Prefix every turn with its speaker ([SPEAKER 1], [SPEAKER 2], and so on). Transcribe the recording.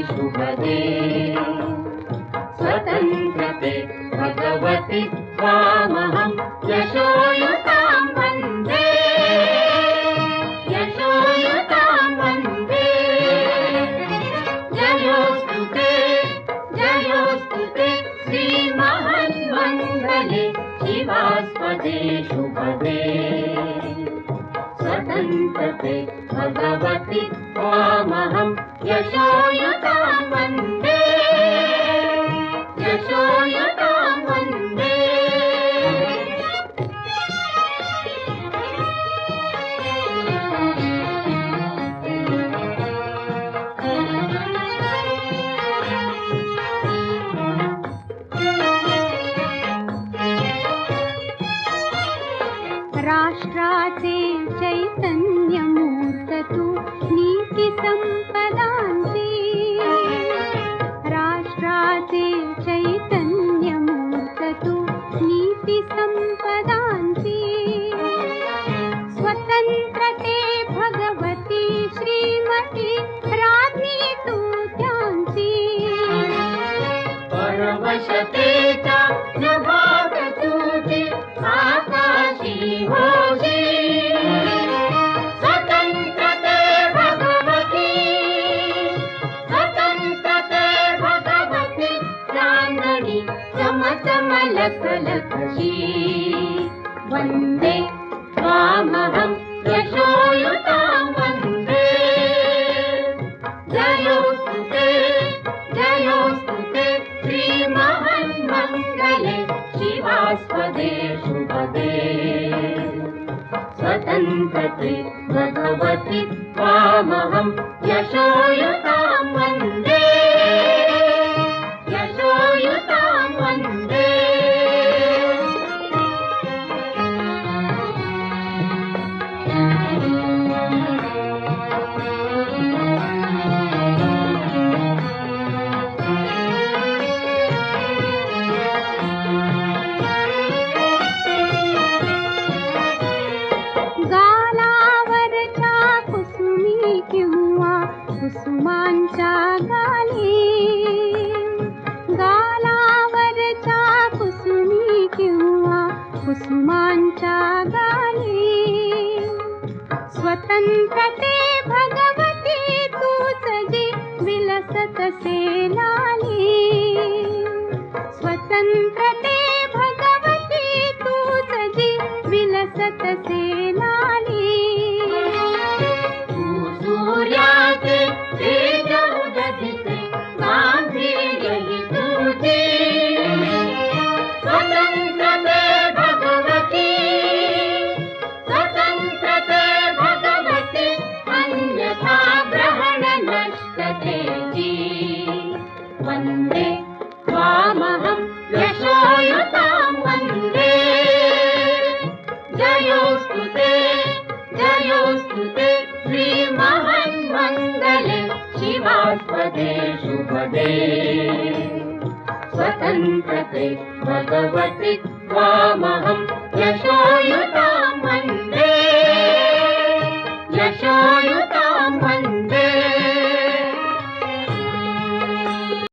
[SPEAKER 1] शुभदे स्वतन्त्रते भगवति त्वामहं यशोयुतां वन्दे यशोयुतां वन्दे जयोस्तु ते श्रीमन्मङ्गले शिवास्पदे शुभदे स्वतन्त्रते भगवति त्वामहं यशोयुतां वन्दे यशोयुतां वन्दे
[SPEAKER 2] राष्ट्राचे चैतन्यमूर्त तू नीति संपदांची राष्ट्राचे चैतन्यमूर्त तू नीति संपदांची स्वतंत्रते भगवती श्रीमती राज्ञी तू त्यांची
[SPEAKER 1] परवशतेचा प्रभात तुझे आकाशी होशी स्वतंत्रते भगवती चांदणी चमचमलकलकशी वन्दे त्वामहं यशोयुतां वन्दे जयोस्तु ते श्रीमन्मङ्गले शिवास्पदे शुभदे स्वतन्त्रते भगवति त्वामहं यशोयुतां वन्दे यशोयुतां वन्दे
[SPEAKER 2] कुसुमांच्या गाली गालावरच्या कुसुमी किंवा कुसुमांच्या गाली स्वतंत्रते भगवती तूच जी विलसत से लाली स्वतंत्रते भगवती तूच जी विलसत से लाली
[SPEAKER 1] सूर्याचे तेज उददिते गांभीर्य ही तुझे स्वतंत्रते भगवती अन्यथा ग्रहण नष्टते जी वन्दे त्वामहं यशोयुतां वन्दे जयोस्तु ते श्रीमन्मङ्गले शिवास्पदे शुभदे स्वतन्त्रते भगवति त्वामहं यशोयुतां वन्दे